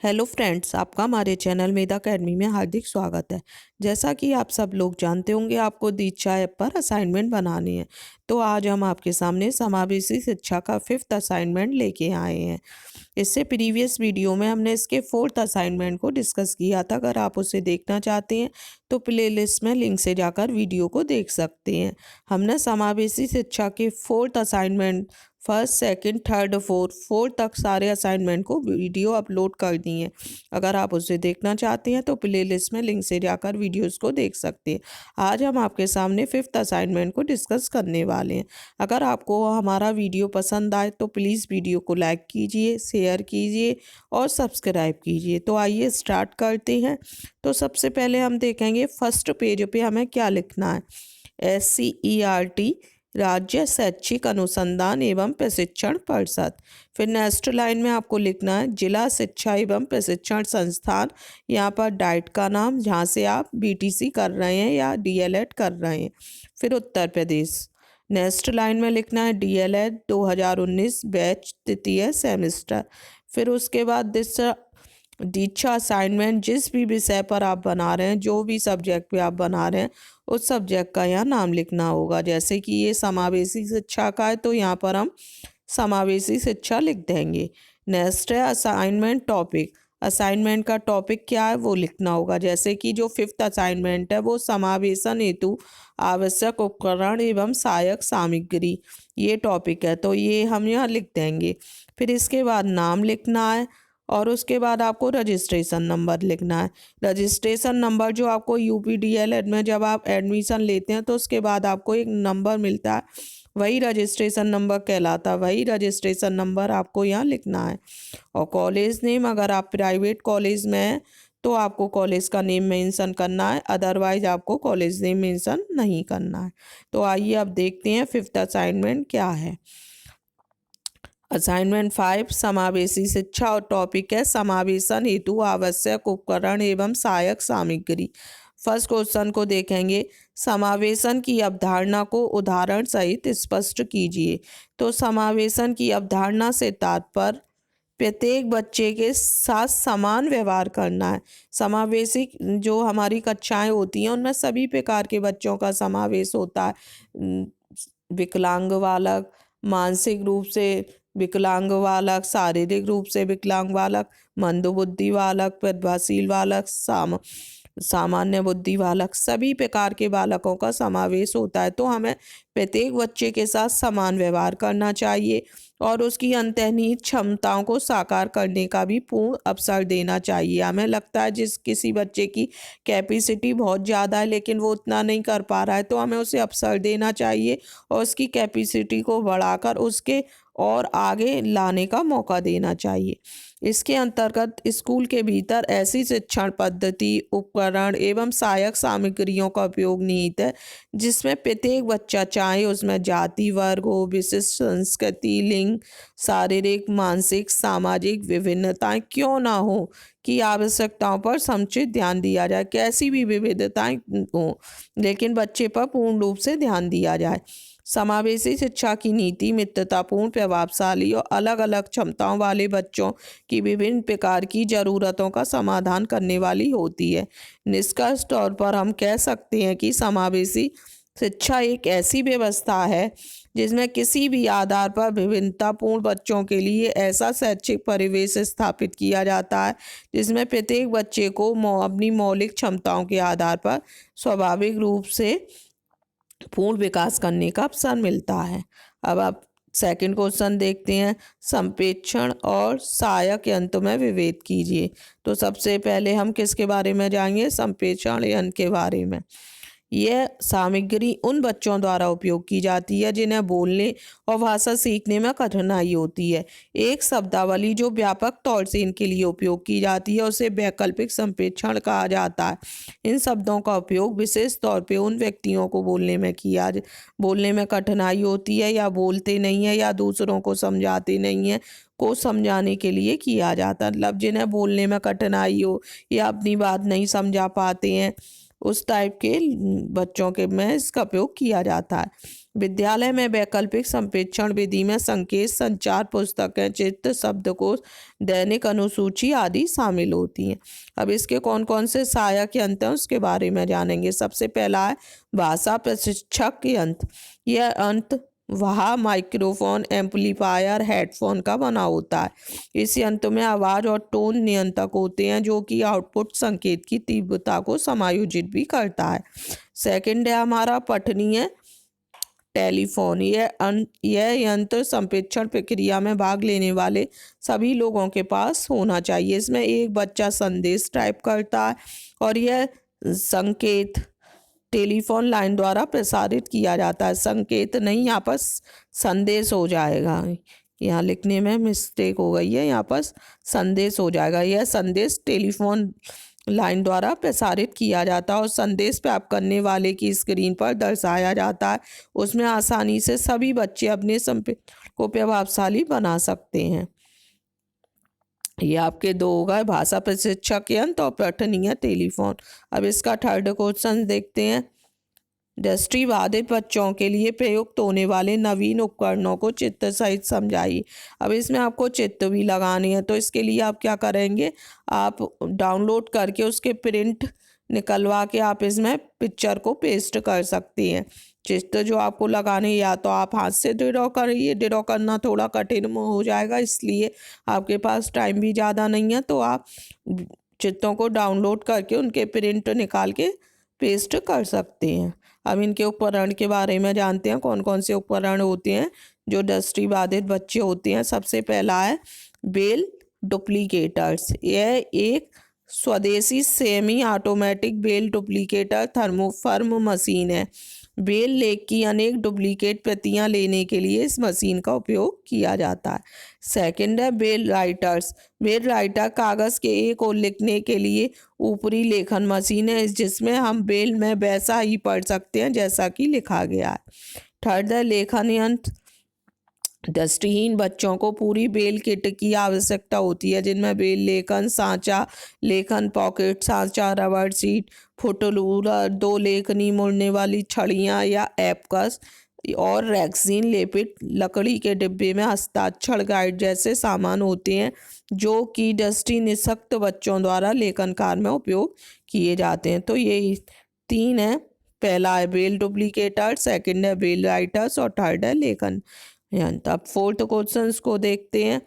Hello friends, आपका हमारे channel मेधा academy में हार्दिक स्वागत है। जैसा कि आप सब लोग जानते होंगे, आपको दीक्षा ऐप पर असाइनमेंट बनानी है। तो आज हम आपके सामने समावेशी शिक्षा का 5th असाइनमेंट लेके आए हैं। इससे प्रीवियस वीडियो में हमने इसके 4th असाइनमेंट को डिस्कस किया था। अगर आप उसे देखना चाहते हैं तो प्लेलिस्ट में लिंक से जाकर वीडियो को देख सकते हैं। हमने समावेशी शिक्षा के 4th assignment first, second, third, fourth तक सारे असाइनमेंट को वीडियो अपलोड कर दी हैं। अगर आप उसे देखना चाहते हैं तो प्लेलिस्ट में लिंक से जाकर वीडियोस को देख सकते हैं। आज हम आपके सामने 5th असाइनमेंट को डिस्कस करने वाले हैं। अगर आपको हमारा वीडियो पसंद आए तो प्लीज़ वीडियो को लाइक कीजिए, शेयर कीजिए और सब्सक्राइब कीजिए। तो आइए स्टार्ट करते हैं। तो सबसे पहले हम देखेंगे फर्स्ट पेज पे हमें क्या लिखना है। SCERT राज्य शैक्षिक अनुसंधान एवं प्रशिक्षण परिषद। फिर नेक्स्ट लाइन में आपको लिखना है जिला शिक्षा एवं प्रशिक्षण संस्थान। यहाँ पर डाइट का नाम, जहाँ से आप BTC कर रहे हैं या DLED कर रहे हैं। फिर उत्तर प्रदेश। नेक्स्ट लाइन में लिखना है DLED 2019 बैच तृतीय सेमेस्टर। फिर उसके बाद दीक्षा असाइनमेंट, जिस भी विषय पर आप बना रहे हैं, जो भी सब्जेक्ट पे आप बना रहे हैं, उस सब्जेक्ट का यहाँ नाम लिखना होगा। जैसे कि ये समावेशी शिक्षा का है तो यहाँ पर हम समावेशी शिक्षा लिख देंगे। नेक्स्ट है असाइनमेंट टॉपिक। असाइनमेंट का टॉपिक क्या है वो लिखना होगा। जैसे कि जो 5th असाइनमेंट है वो समावेशन हेतु आवश्यक उपकरण एवं सहायक सामग्री, ये टॉपिक है, तो ये हम यहाँ लिख देंगे। फिर इसके बाद नाम लिखना है और उसके बाद आपको रजिस्ट्रेशन नंबर लिखना है। रजिस्ट्रेशन नंबर जो आपको UPDLED में जब आप एडमिशन लेते हैं तो उसके बाद आपको एक नंबर मिलता है, वही रजिस्ट्रेशन नंबर कहलाता है। वही रजिस्ट्रेशन नंबर आपको यहाँ लिखना है। और कॉलेज नेम, अगर आप प्राइवेट कॉलेज में हैं तो आपको कॉलेज का नेम मेंशन करना है, अदरवाइज आपको कॉलेज नेम मेंशन नहीं करना है। तो आइए अब देखते हैं 5th असाइनमेंट क्या है। असाइनमेंट 5 समावेशी शिक्षा और टॉपिक है समावेशन हेतु आवश्यक उपकरण एवं सहायक सामग्री। फर्स्ट क्वेश्चन को देखेंगे। समावेशन की अवधारणा को उदाहरण सहित स्पष्ट कीजिए। तो समावेशन की अवधारणा से तात्पर्य प्रत्येक बच्चे के साथ समान व्यवहार करना है। समावेशी जो हमारी कक्षाएं होती हैं उनमें सभी प्रकार के बच्चों का समावेश होता है। विकलांग बालक, मानसिक रूप से विकलांग बालक, शारीरिक रूप से विकलांग बालक, मंदबुद्धि बालक, प्रतिभाशील बालक, सामान्य बुद्धि बालक, सभी प्रकार के बालकों का समावेश होता है। तो हमें प्रत्येक बच्चे के साथ समान व्यवहार करना चाहिए और उसकी अंतर्निहित क्षमताओं को साकार करने का भी पूर्ण अवसर देना चाहिए। हमें लगता है जिस किसी बच्चे की कैपेसिटी बहुत ज़्यादा है लेकिन वो उतना नहीं कर पा रहा है, तो हमें उसे अवसर देना चाहिए और उसकी कैपेसिटी को बढ़ाकर उसके और आगे लाने का मौका देना चाहिए। इसके अंतर्गत स्कूल के भीतर ऐसी शिक्षण पद्धति, उपकरण एवं सहायक सामग्रियों का उपयोग निहित है जिसमें प्रत्येक बच्चा, चाहे उसमें जाति, वर्ग हो, विशिष्ट संस्कृति, लिंग, शारीरिक, मानसिक, सामाजिक विभिन्नताएं क्यों ना हो, की आवश्यकताओं पर समुचित ध्यान दिया जाए। कैसी भी विविधताएं हो लेकिन बच्चे पर पूर्ण रूप से ध्यान दिया जाए। समावेशी शिक्षा की नीति मित्रतापूर्ण, प्रभावशाली और अलग अलग क्षमताओं वाले बच्चों की विभिन्न प्रकार की ज़रूरतों का समाधान करने वाली होती है। निष्कर्ष तौर पर हम कह सकते हैं कि समावेशी शिक्षा एक ऐसी व्यवस्था है जिसमें किसी भी आधार पर विभिन्नतापूर्ण बच्चों के लिए ऐसा शैक्षिक परिवेश स्थापित किया जाता है जिसमें प्रत्येक बच्चे को अपनी मौलिक क्षमताओं के आधार पर स्वाभाविक रूप से पूर्ण विकास करने का अवसर मिलता है। अब आप सेकंड क्वेश्चन देखते हैं। संप्रेक्षण और सहायक यंत्र में विभेद कीजिए। तो सबसे पहले हम किसके बारे में जाएंगे? संप्रेक्षण यंत्र के बारे में। यह सामग्री उन बच्चों द्वारा उपयोग की जाती है जिन्हें बोलने और भाषा सीखने में कठिनाई होती है। एक शब्दावली जो व्यापक तौर से इनके लिए उपयोग की जाती है उसे वैकल्पिक संप्रेक्षण कहा जाता है। इन शब्दों का उपयोग विशेष तौर पे उन व्यक्तियों को बोलने में कठिनाई होती है या बोलते नहीं है या दूसरों को समझाते नहीं है को समझाने के लिए किया जाता है। मतलब जिन्हें बोलने में कठिनाई हो या अपनी बात नहीं समझा पाते हैं उस टाइप के बच्चों के में इसका उपयोग किया जाता है। विद्यालय में वैकल्पिक संप्रेषण विधि में संकेत, संचार, पुस्तकें, चित्र, शब्दकोश, दैनिक अनुसूची आदि शामिल होती हैं। अब इसके कौन कौन से सहायक यंत्र हैं उसके बारे में जानेंगे। सबसे पहला है भाषा प्रशिक्षक यंत्र। यह यंत्र वहाँ माइक्रोफोन, एम्पलीफायर, हेडफोन का बना होता है। इस यंत्र में आवाज़ और टोन नियंत्रक होते हैं जो कि आउटपुट संकेत की तीव्रता को समायोजित भी करता है। सेकंड है हमारा पठनीय टेलीफोन। यह यंत्र संप्रेषण प्रक्रिया में भाग लेने वाले सभी लोगों के पास होना चाहिए। इसमें एक बच्चा संदेश टाइप करता है और यह संकेत टेलीफोन लाइन द्वारा प्रसारित किया जाता है। संकेत नहीं, यहाँ पर संदेश हो जाएगा, यहाँ लिखने में मिस्टेक हो गई है, यहाँ पर संदेश हो जाएगा। यह संदेश टेलीफोन लाइन द्वारा प्रसारित किया जाता है और संदेश प्राप्त करने वाले की स्क्रीन पर दर्शाया जाता है। उसमें आसानी से सभी बच्चे अपने संप्रेषण को प्रभावशाली बना सकते हैं। ये आपके दो हो गए, भाषा प्रशिक्षक यंत्र और पठनीय टेलीफोन। अब इसका थर्ड क्वेश्चन देखते हैं। दृष्टिबाधित बच्चों के लिए प्रयुक्त होने वाले नवीन उपकरणों को चित्र सहित समझाइए। अब इसमें आपको चित्र भी लगाने हैं, तो इसके लिए आप क्या करेंगे, आप डाउनलोड करके उसके प्रिंट निकलवा के आप इसमें पिक्चर को पेस्ट कर सकते हैं। चित्र जो आपको लगाने, या तो आप हाथ से ड्रॉ करिए, ड्रॉ करना थोड़ा कठिन हो जाएगा, इसलिए आपके पास टाइम भी ज़्यादा नहीं है, तो आप चित्रों को डाउनलोड करके उनके प्रिंट निकाल के पेस्ट कर सकते हैं। अब इनके उपकरण के बारे में जानते हैं, कौन कौन से उपकरण होते हैं जो दृष्टिबाधित बच्चे होते हैं। सबसे पहला है बेल डुप्लीकेटर्स। यह एक स्वदेशी semi automatic Braille duplicator thermoform machine है। बेल लेख की अनेक डुप्लीकेट प्रतियां लेने के लिए इस मशीन का उपयोग किया जाता है। सेकंड है बेल राइटर्स। बेल राइटर कागज़ के एक ओर लिखने के लिए ऊपरी लेखन मशीन है, जिसमें हम बेल में वैसा ही पढ़ सकते हैं जैसा कि लिखा गया है। थर्ड है लेखन यंत्र। दृष्टिहीन बच्चों को पूरी बेल किट की आवश्यकता होती है, जिनमें बेल लेखन सांचा, लेखन पॉकेट सांचा, रबड़ सीट, फुट रूलर, दो लेखनी मुड़ने वाली छड़ियाँ या एपकस और रेक्सीन लेपित लकड़ी के डिब्बे में हस्ताक्षर गाइड जैसे सामान होते हैं, जो कि दृष्टि निःशक्त बच्चों द्वारा लेखन कार्य में उपयोग किए जाते हैं। तो ये तीन है, पहला है बेल डुप्लीकेटर, सेकंड है बेल राइटर्स और थर्ड है लेखन यंत्र। अब फोर्थ क्वेश्चन को देखते हैं।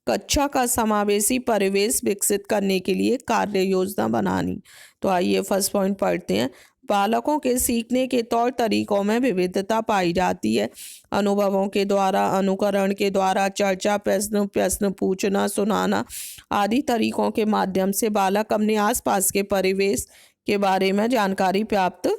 कक्षा का समावेशी परिवेश विकसित करने के लिए कार्य योजना बनानी। तो आइए फर्स्ट पॉइंट पढ़ते हैं। बालकों के सीखने के तौर तरीकों में विविधता पाई जाती है। अनुभवों के द्वारा, अनुकरण के द्वारा, चर्चा, प्रश्न पूछना, सुनाना आदि तरीकों के माध्यम से बालक अपने आसपास के परिवेश के बारे में जानकारी प्राप्त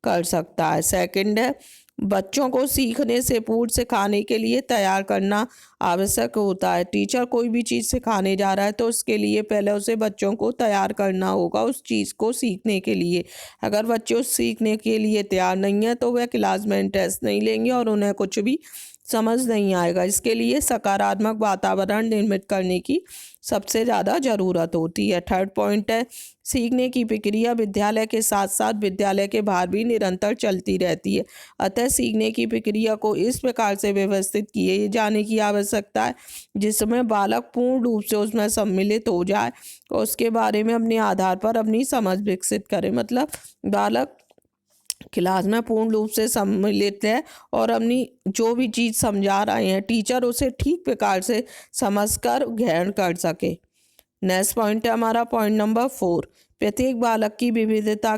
कर सकता है। सेकंड है बच्चों को सीखने से पूर्व सिखाने के लिए तैयार करना आवश्यक होता है। टीचर कोई भी चीज़ सिखाने जा रहा है तो उसके लिए पहले उसे बच्चों को तैयार करना होगा उस चीज़ को सीखने के लिए। अगर बच्चे उस सीखने के लिए तैयार नहीं है तो वह क्लास में इंटरेस्ट नहीं लेंगे और उन्हें कुछ भी समझ नहीं आएगा। इसके लिए सकारात्मक वातावरण निर्मित करने की सबसे ज़्यादा ज़रूरत होती है। थर्ड पॉइंट है सीखने की प्रक्रिया विद्यालय के साथ साथ विद्यालय के बाहर भी निरंतर चलती रहती है। अतः सीखने की प्रक्रिया को इस प्रकार से व्यवस्थित किए जाने की आवश्यकता है जिसमें बालक पूर्ण रूप से उसमें सम्मिलित हो जाए और उसके बारे में अपने आधार पर अपनी समझ विकसित करे। मतलब बालक क्लास में पूर्ण रूप से सम्मिलित है और अपनी जो भी चीज़ समझा रहे हैं टीचर उसे ठीक प्रकार से समझकर ग्रहण कर सके। नेक्स्ट पॉइंट है हमारा पॉइंट नंबर 4। प्रत्येक बालक की विविधता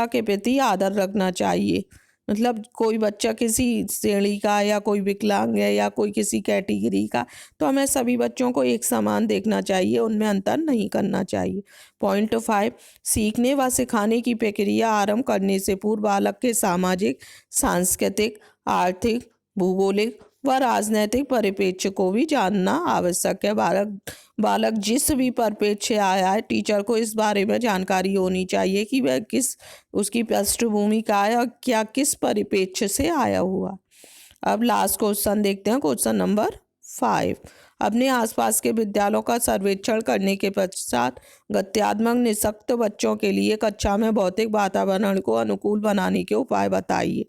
के प्रति आदर रखना चाहिए। मतलब कोई बच्चा किसी श्रेणी का या कोई विकलांग है या कोई किसी कैटेगरी का, तो हमें सभी बच्चों को एक समान देखना चाहिए, उनमें अंतर नहीं करना चाहिए। पॉइंट 5। सीखने व सिखाने की प्रक्रिया आरंभ करने से पूर्व बालक के सामाजिक, सांस्कृतिक, आर्थिक, भूगोलिक व राजनैतिक परिप्रेक्ष्य को भी जानना आवश्यक है। बालक जिस भी परिप्रेक्ष्य से आया है टीचर को इस बारे में जानकारी होनी चाहिए कि वह उसकी पृष्ठभूमि का है और क्या किस परिप्रेक्ष्य से आया हुआ। अब लास्ट क्वेश्चन देखते हैं, क्वेश्चन नंबर 5। अपने आसपास के विद्यालयों का सर्वेक्षण करने के पश्चात गत्यात्मक निःशक्त बच्चों के लिए कक्षा में भौतिक वातावरण को अनुकूल बनाने के उपाय बताइए।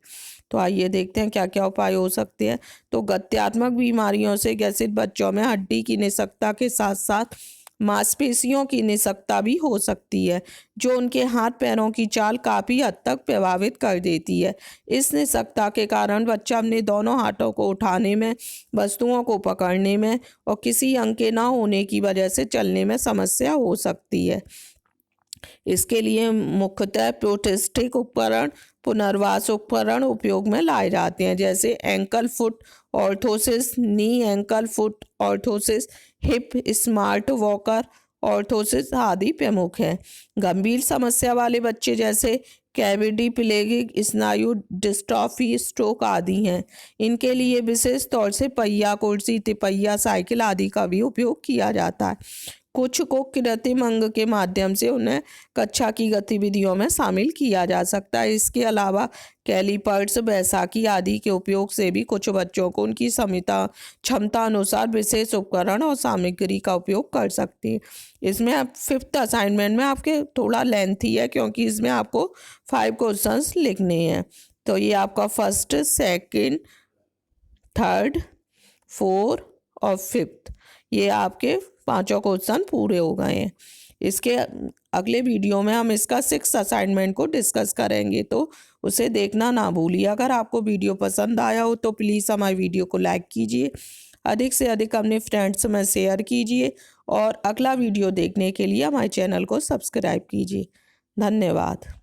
तो आइए देखते हैं क्या क्या उपाय हो सकते हैं। तो गत्यात्मक बीमारियों से ग्रसित बच्चों में हड्डी की निःशक्तता के साथ साथ मांसपेशियों की निःशक्तता भी हो सकती है, जो उनके हाथ पैरों की चाल काफ़ी हद तक प्रभावित कर देती है। इस निःशक्तता के कारण बच्चा अपने दोनों हाथों को उठाने में, वस्तुओं को पकड़ने में और किसी अंग के ना होने की वजह से चलने में समस्या हो सकती है। इसके लिए मुख्यतः प्रोस्थेटिक उपकरण, पुनर्वास उपकरण उपयोग में लाए जाते हैं, जैसे ankle foot orthosis, knee ankle foot orthosis, hip smart walker orthosis आदि प्रमुख हैं। गंभीर समस्या वाले बच्चे जैसे कैविडिप्लेगिक स्नायु डिस्ट्रॉफी, स्ट्रोक आदि हैं। इनके लिए विशेष तौर से पहिया कुर्सी, तिपहिया साइकिल आदि का भी उपयोग किया जाता है। कुछ को कृत्रिम अंग के माध्यम से उन्हें कक्षा की गतिविधियों में शामिल किया जा सकता है। इसके अलावा कैलिपर्स, बैसाखी आदि के उपयोग से भी कुछ बच्चों को उनकी क्षमता अनुसार विशेष उपकरण और सामग्री का उपयोग कर सकते हैं। इसमें आप 5th असाइनमेंट में आपके थोड़ा लेंथी है, क्योंकि इसमें आपको 5 क्वेश्चंस लिखने हैं। तो ये आपका 1st, 2nd, 3rd, 4th और 5th, ये आपके 5 क्वेश्चन पूरे हो गए हैं। इसके अगले वीडियो में हम इसका 6th असाइनमेंट को डिस्कस करेंगे, तो उसे देखना ना भूलिए। अगर आपको वीडियो पसंद आया हो तो प्लीज़ हमारे वीडियो को लाइक कीजिए, अधिक से अधिक अपने फ्रेंड्स में शेयर कीजिए और अगला वीडियो देखने के लिए हमारे चैनल को सब्सक्राइब कीजिए। धन्यवाद।